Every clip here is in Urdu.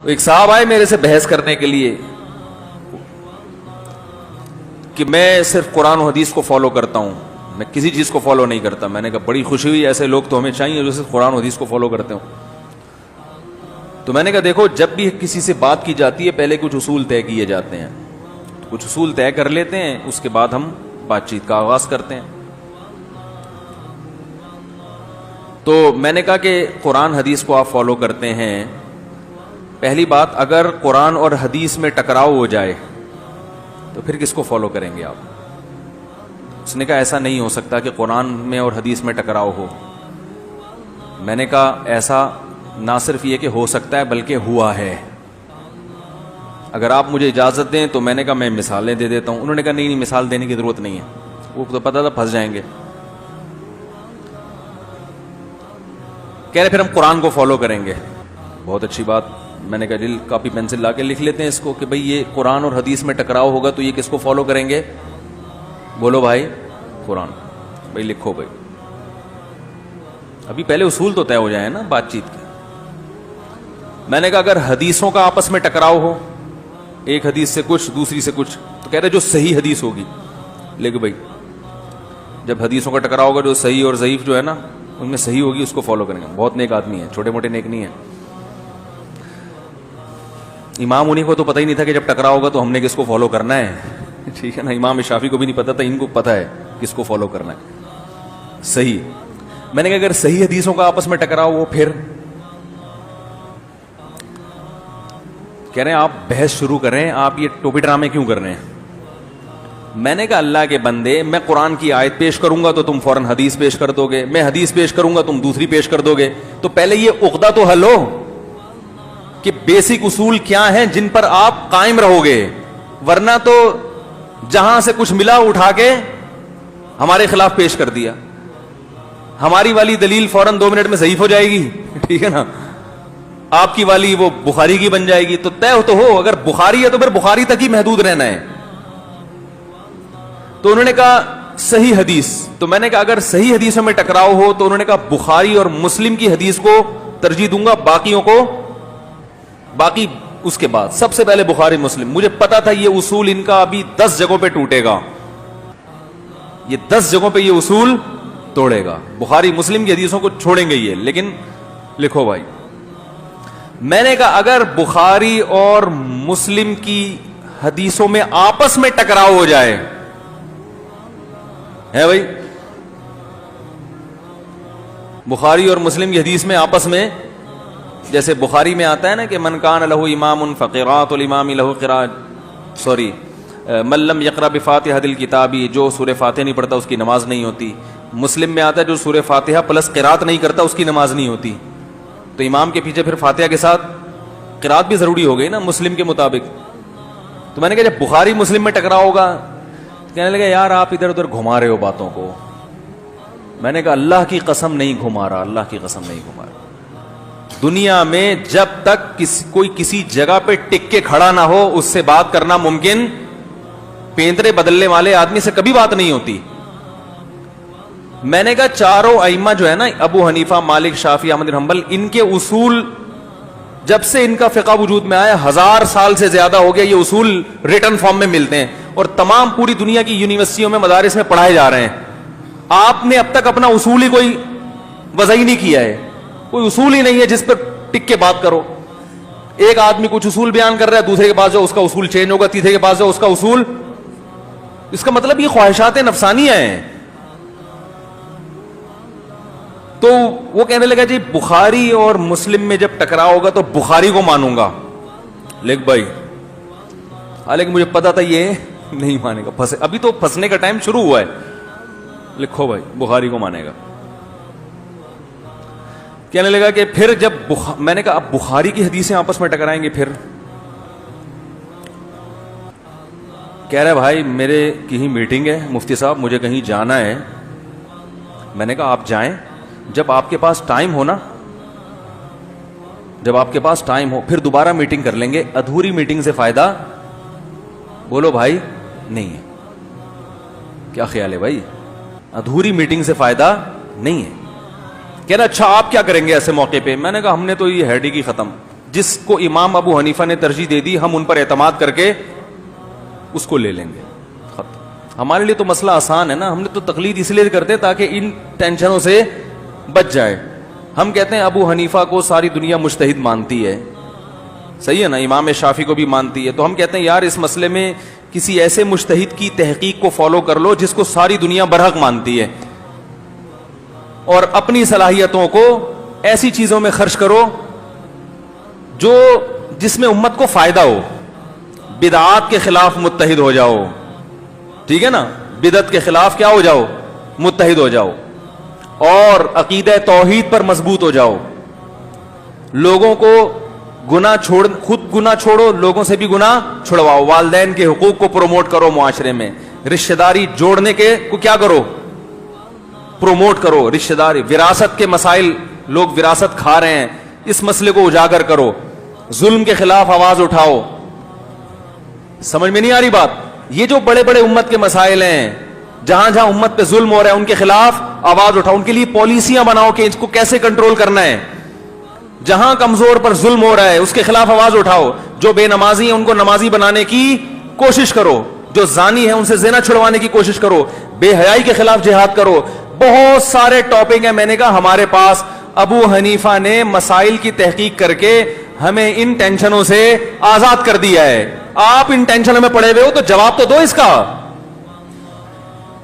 تو ایک صاحب آئے میرے سے بحث کرنے کے لیے کہ میں صرف قرآن و حدیث کو فالو کرتا ہوں, میں کسی چیز کو فالو نہیں کرتا. میں نے کہا بڑی خوشی ہوئی, ایسے لوگ تو ہمیں چاہیے جو صرف قرآن و حدیث کو فالو کرتے ہوں. تو میں نے کہا دیکھو, جب بھی کسی سے بات کی جاتی ہے پہلے کچھ اصول طے کیے جاتے ہیں, کچھ اصول طے کر لیتے ہیں, اس کے بعد ہم بات چیت کا آغاز کرتے ہیں. تو میں نے کہا کہ قرآن حدیث کو آپ فالو کرتے ہیں, پہلی بات اگر قرآن اور حدیث میں ٹکراؤ ہو جائے تو پھر کس کو فالو کریں گے آپ؟ اس نے کہا ایسا نہیں ہو سکتا کہ قرآن میں اور حدیث میں ٹکراؤ ہو. میں نے کہا ایسا نہ صرف یہ کہ ہو سکتا ہے بلکہ ہوا ہے. اگر آپ مجھے اجازت دیں تو میں نے کہا میں مثالیں دے دیتا ہوں. انہوں نے کہا نہیں مثال دینے کی ضرورت نہیں ہے, وہ تو پتہ تھا پھنس جائیں گے. کہہ رہے پھر ہم قرآن کو فالو کریں گے. بہت اچھی بات. میں نے کہا دل کاپی پینسل لا کے لکھ لیتے ہیں اس کو کہ بھئی یہ قرآن اور حدیث میں ٹکراؤ ہوگا تو یہ کس کو فالو کریں گے؟ بولو بھائی قرآن. بھائی لکھو بھائی, ابھی پہلے اصول تو طے ہو جائیں نا بات چیت کے. میں نے کہا اگر حدیثوں کا آپس میں ٹکراؤ ہو, ایک حدیث سے کچھ دوسری سے کچھ, تو کہہ رہے جو صحیح حدیث ہوگی. لیکن بھائی جب حدیثوں کا ٹکراؤ ہوگا جو صحیح اور ضعیف جو ہے نا ان میں صحیح ہوگی اس کو فالو کریں گے. بہت نیک آدمی ہے, چھوٹے موٹے نیک نہیں ہے. امام انہیں کو تو پتہ ہی نہیں تھا کہ جب ٹکراؤ ہوگا تو ہم نے کس کو فالو کرنا ہے. ٹھیک ہے نا, امام شافعی کو بھی نہیں پتا تھا, ان کو پتہ ہے کس کو فالو کرنا ہے. صحیح. میں نے کہا اگر صحیح حدیثوں کا آپس میں ٹکراؤ ہو پھر کہہ رہے ہیں آپ بحث شروع کریں, آپ یہ ٹوپی ڈرامے کیوں کر رہے ہیں؟ میں نے کہا اللہ کے بندے, میں قرآن کی آیت پیش کروں گا تو تم فوراً حدیث پیش کر دو گے, میں حدیث پیش کروں گا تم دوسری پیش کر دو گے. تو پہلے یہ عقدہ تو حل ہو کہ بیسک اصول کیا ہیں جن پر آپ قائم رہو گے, ورنہ تو جہاں سے کچھ ملا اٹھا کے ہمارے خلاف پیش کر دیا. ہماری والی دلیل فوراً 2 منٹ میں ضعیف ہو جائے گی, ٹھیک ہے نا, آپ کی والی وہ بخاری کی بن جائے گی. تو طے تو ہو, اگر بخاری ہے تو پھر بخاری تک ہی محدود رہنا ہے. تو انہوں نے کہا صحیح حدیث. تو میں نے کہا اگر صحیح حدیثوں میں ٹکراؤ ہو تو انہوں نے کہا بخاری اور مسلم کی حدیث کو ترجیح دوں گا, باقیوں کو باقی اس کے بعد. سب سے پہلے بخاری مسلم. مجھے پتا تھا یہ اصول ان کا ابھی 10 جگہوں پہ ٹوٹے گا, یہ 10 جگہوں پہ یہ اصول توڑے گا. بخاری مسلم کی حدیثوں کو چھوڑیں گے یہ. لیکن لکھو بھائی, میں نے کہا اگر بخاری اور مسلم کی حدیثوں میں آپس میں ٹکراؤ ہو جائے ہے بھائی, بخاری اور مسلم کی حدیث میں آپس میں, جیسے بخاری میں آتا ہے نا کہ من کان لہ امام فقراۃ الامام لہ قراءۃ من لم یقرأ بفاتحۃ الکتاب, جو سورہ فاتحہ نہیں پڑھتا اس کی نماز نہیں ہوتی. مسلم میں آتا ہے جو سورہ فاتحہ پلس قراءت نہیں کرتا اس کی نماز نہیں ہوتی. تو امام کے پیچھے پھر فاتحہ کے ساتھ قراءت بھی ضروری ہو گئی نا مسلم کے مطابق. تو میں نے کہا جب بخاری مسلم میں ٹکراؤ ہوگا, کہنے لگا یار آپ ادھر ادھر گھما رہے ہو باتوں کو. میں نے کہا اللہ کی قسم نہیں گھما رہا, اللہ کی قسم نہیں گھما رہا. دنیا میں جب تک کوئی کسی جگہ پہ ٹک کے کھڑا نہ ہو اس سے بات کرنا ممکن, پینترے بدلنے والے آدمی سے کبھی بات نہیں ہوتی. میں نے کہا چاروں ائمہ جو ہے نا, ابو حنیفہ, مالک, شافعی, احمد بن حنبل, ان کے اصول جب سے ان کا فقہ وجود میں آیا 1000 سال سے زیادہ ہو گیا, یہ اصول ریٹن فارم میں ملتے ہیں اور تمام پوری دنیا کی یونیورسٹیوں میں مدارس میں پڑھائے جا رہے ہیں. آپ نے اب تک اپنا اصول ہی کوئی وضع ہی نہیں کیا ہے, کوئی اصول ہی نہیں ہے جس پر ٹک کے بات کرو. ایک آدمی کچھ اصول بیان کر رہا ہے, دوسرے کے پاس جو اس کا اصول چینج ہوگا, تیسرے کے پاس جو اس کا اصول. اس کا مطلب یہ خواہشات نفسانیہ ہیں. تو وہ کہنے لگا جی بخاری اور مسلم میں جب ٹکراؤ ہوگا تو بخاری کو مانوں گا. لکھ بھائی, حالانکہ مجھے پتا تھا یہ نہیں مانے گا, پھنسے, ابھی تو پھنسنے کا ٹائم شروع ہوا ہے. لکھو بھائی بخاری کو مانے گا. کہنے لگا کہ پھر جب میں نے کہا اب بخاری کی حدیثیں آپس میں ٹکرائیں گے پھر. کہہ رہا ہے بھائی میرے کہیں میٹنگ ہے مفتی صاحب, مجھے کہیں جانا ہے. میں نے کہا آپ جائیں, جب آپ کے پاس ٹائم ہو نا, جب آپ کے پاس ٹائم ہو پھر دوبارہ میٹنگ کر لیں گے. ادھوری میٹنگ سے فائدہ بولو بھائی نہیں ہے. کیا خیال ہے بھائی؟ ادھوری میٹنگ سے فائدہ نہیں ہے. کہنا اچھا آپ کیا کریں گے ایسے موقع پہ؟ میں نے کہا ہم نے تو یہ ہیڈ ہی کی ختم, جس کو امام ابو حنیفہ نے ترجیح دے دی ہم ان پر اعتماد کر کے اس کو لے لیں گے. ہمارے لیے تو مسئلہ آسان ہے نا, ہم نے تو تقلید اس لیے کرتے تاکہ ان ٹینشنوں سے بچ جائے. ہم کہتے ہیں ابو حنیفہ کو ساری دنیا مجتہد مانتی ہے, صحیح ہے نا, امام شافعی کو بھی مانتی ہے, تو ہم کہتے ہیں یار اس مسئلے میں کسی ایسے مجتہد کی تحقیق کو فالو کر لو جس کو ساری دنیا برحق مانتی ہے, اور اپنی صلاحیتوں کو ایسی چیزوں میں خرچ کرو جس میں امت کو فائدہ ہو. بدعات کے خلاف متحد ہو جاؤ, ٹھیک ہے نا, بدعت کے خلاف کیا ہو جاؤ, متحد ہو جاؤ, اور عقیدہ توحید پر مضبوط ہو جاؤ. لوگوں کو گناہ خود گناہ چھوڑو, لوگوں سے بھی گناہ چھڑواؤ. والدین کے حقوق کو پروموٹ کرو معاشرے میں. رشتہ داری جوڑنے کے کو کیا کرو, پروموٹ کرو. رشتہ داری, وراثت کے مسائل, لوگ وراثت کھا رہے ہیں, اس مسئلے کو اجاگر کرو. ظلم کے خلاف آواز اٹھاؤ. سمجھ میں نہیں آ رہی بات؟ یہ جو بڑے بڑے امت کے مسائل ہیں, جہاں جہاں امت پہ ظلم ہو رہا ہے ان کے خلاف آواز اٹھاؤ. ان کے لیے پالیسیاں بناؤ کہ اس کو کیسے کنٹرول کرنا ہے. جہاں کمزور پر ظلم ہو رہا ہے اس کے خلاف آواز اٹھاؤ. جو بے نمازی ہیں ان کو نمازی بنانے کی کوشش کرو. جو زانی ہیں ان سے زنا چھڑوانے کی کوشش کرو. بے حیائی کے خلاف جہاد کرو. بہت سارے ٹاپک ہیں. میں نے کہا ہمارے پاس ابو حنیفہ نے مسائل کی تحقیق کر کے ہمیں ان ٹینشنوں سے آزاد کر دیا ہے. آپ ان ٹینشنوں میں پڑے ہوئے ہو تو جواب تو دو اس کا.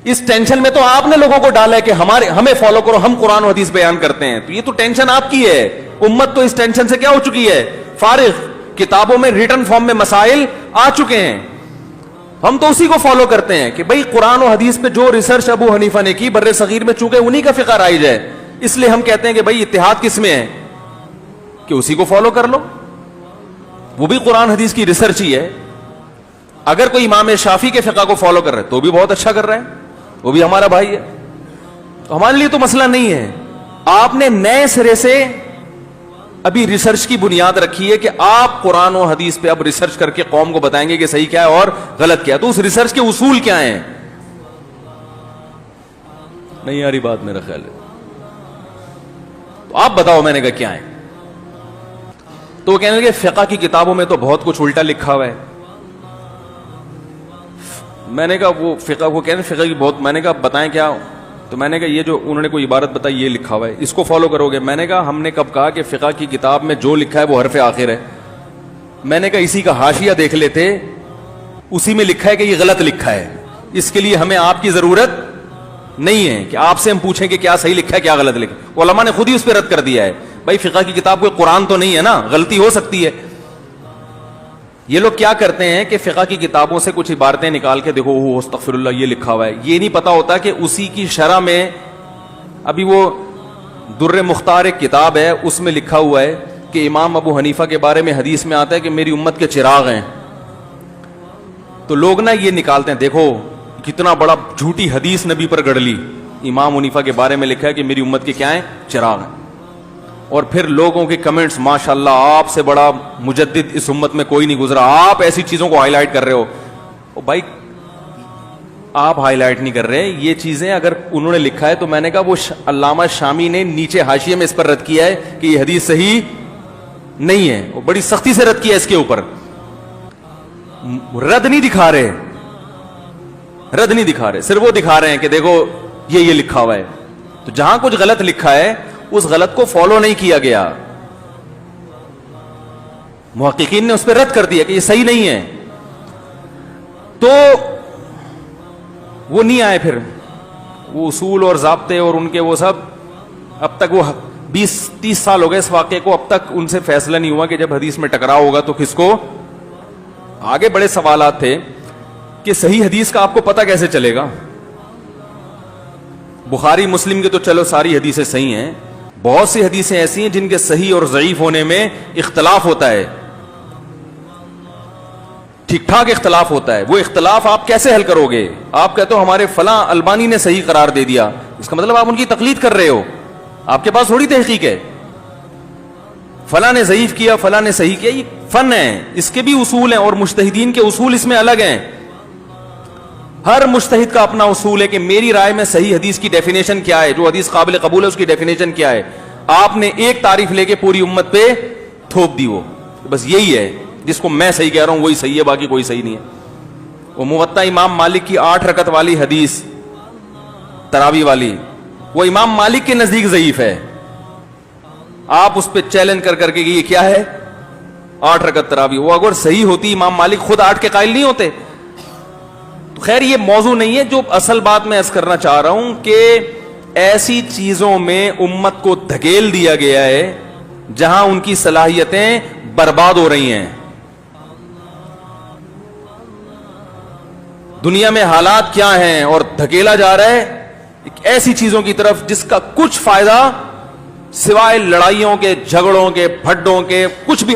اس ٹینشن میں تو آپ نے لوگوں کو ڈالا ہے کہ ہمیں فالو کرو, ہم قرآن و حدیث بیان کرتے ہیں. تو یہ تو ٹینشن آپ کی ہے. امت تو اس ٹینشن سے کیا ہو چکی ہے, فارغ. کتابوں میں ریٹن فارم میں مسائل آ چکے ہیں, ہم تو اسی کو فالو کرتے ہیں کہ بھئی قرآن و حدیث پہ جو ریسرچ ابو حنیفہ نے کی بر صغیر میں, چونکہ انہی کا فقہ رائج ہے, اس لیے ہم کہتے ہیں کہ بھئی اتحاد کس میں ہے, کہ اسی کو فالو کر لو. وہ بھی قرآن حدیث کی ریسرچ ہی ہے. اگر کوئی امام شافعی کے فقہ کو فالو کر رہا ہے تو بھی بہت اچھا کر رہا ہے, وہ بھی ہمارا بھائی ہے. تو ہمارے لیے تو مسئلہ نہیں ہے. آپ نے نئے سرے سے ابھی ریسرچ کی بنیاد رکھی ہے کہ آپ قرآن و حدیث پہ اب ریسرچ کر کے قوم کو بتائیں گے کہ صحیح کیا ہے اور غلط کیا ہے. تو اس ریسرچ کے اصول کیا ہیں؟ نہیں آ رہی بات میرا خیال ہے. تو آپ بتاؤ, میں نے کہا کیا ہے. تو وہ کہنے لگے فقہ کی کتابوں میں تو بہت کچھ الٹا لکھا ہوا ہے. میں نے کہا وہ فقہ کو کہنے فقہ کی بہت, میں نے کہا بتائیں کیا. تو میں نے کہا یہ جو انہوں نے کوئی عبارت بتائی یہ لکھا ہوا ہے, اس کو فالو کرو گے. میں نے کہا ہم نے کب کہا کہ فقہ کی کتاب میں جو لکھا ہے وہ حرف آخر ہے. میں نے کہا اسی کا حاشیہ دیکھ لیتے, اسی میں لکھا ہے کہ یہ غلط لکھا ہے. اس کے لیے ہمیں آپ کی ضرورت نہیں ہے کہ آپ سے ہم پوچھیں کہ کیا صحیح لکھا ہے کیا غلط لکھا ہے. علماء نے خود ہی اس پہ رد کر دیا ہے. بھائی فقہ کی کتاب کوئی قرآن تو نہیں ہے نا, غلطی ہو سکتی ہے. یہ لوگ کیا کرتے ہیں کہ فقہ کی کتابوں سے کچھ عبارتیں نکال کے دیکھو استغفر اللہ یہ لکھا ہوا ہے. یہ نہیں پتا ہوتا کہ اسی کی شرح میں ابھی وہ در مختار ایک کتاب ہے, اس میں لکھا ہوا ہے کہ امام ابو حنیفہ کے بارے میں حدیث میں آتا ہے کہ میری امت کے چراغ ہیں. تو لوگ نا یہ نکالتے ہیں, دیکھو کتنا بڑا جھوٹی حدیث نبی پر گڑ لی. امام حنیفہ کے بارے میں لکھا ہے کہ میری امت کے کیا ہیں, چراغ ہیں. اور پھر لوگوں کے کمنٹس, ماشاءاللہ آپ سے بڑا مجدد اس امت میں کوئی نہیں گزرا, آپ ایسی چیزوں کو ہائی لائٹ کر رہے ہو. بھائی آپ ہائی لائٹ نہیں کر رہے یہ چیزیں, اگر انہوں نے لکھا ہے تو میں نے کہا وہ علامہ شامی نے نیچے حاشیے میں اس پر رد کیا ہے کہ یہ حدیث صحیح نہیں ہے. وہ بڑی سختی سے رد کیا اس کے اوپر. رد نہیں دکھا رہے, رد نہیں دکھا رہے, صرف وہ دکھا رہے ہیں کہ دیکھو یہ لکھا ہوا ہے. تو جہاں کچھ غلط لکھا ہے اس غلط کو فالو نہیں کیا گیا, محققین نے اس پہ رد کر دیا کہ یہ صحیح نہیں ہے. تو وہ نہیں آئے, پھر وہ اصول اور ضابطے اور ان کے وہ سب, اب تک وہ 20-30 سال ہو گئے اس واقعے کو, اب تک ان سے فیصلہ نہیں ہوا کہ جب حدیث میں ٹکراؤ ہوگا تو کس کو. آگے بڑے سوالات تھے کہ صحیح حدیث کا آپ کو پتہ کیسے چلے گا. بخاری مسلم کے تو چلو ساری حدیثیں صحیح ہیں, بہت سی حدیثیں ایسی ہیں جن کے صحیح اور ضعیف ہونے میں اختلاف ہوتا ہے, ٹھیک ٹھاک اختلاف ہوتا ہے. وہ اختلاف آپ کیسے حل کرو گے؟ آپ کہتے ہو ہمارے فلاں البانی نے صحیح قرار دے دیا, اس کا مطلب آپ ان کی تقلید کر رہے ہو, آپ کے پاس تھوڑی تحقیق ہے. فلاں نے ضعیف کیا فلاں نے صحیح کیا, یہ فن ہے, اس کے بھی اصول ہیں اور مجتہدین کے اصول اس میں الگ ہیں. ہر مجتہد کا اپنا اصول ہے کہ میری رائے میں صحیح حدیث کی ڈیفینیشن کیا ہے, جو حدیث قابل قبول ہے اس کی ڈیفینیشن کیا ہے. آپ نے ایک تعریف لے کے پوری امت پہ تھوپ دی, وہ بس یہی ہے جس کو میں صحیح کہہ رہا ہوں وہی صحیح ہے, باقی کوئی صحیح نہیں ہے. وہ موطا امام مالک کی 8 رکعت والی حدیث تراوی والی, وہ امام مالک کے نزدیک ضعیف ہے. آپ اس پہ چیلنج کر کر کے کہ یہ کیا ہے 8 رکعت تراوی, وہ اگر صحیح ہوتی امام مالک خود 8 کے قائل نہیں ہوتے. تو خیر یہ موضوع نہیں ہے. جو اصل بات میں عرض کرنا چاہ رہا ہوں کہ ایسی چیزوں میں امت کو دھکیل دیا گیا ہے جہاں ان کی صلاحیتیں برباد ہو رہی ہیں. دنیا میں حالات کیا ہیں اور دھکیلا جا رہا ہے ایک ایسی چیزوں کی طرف جس کا کچھ فائدہ سوائے لڑائیوں کے, جھگڑوں کے, پھڈوں کے کچھ بھی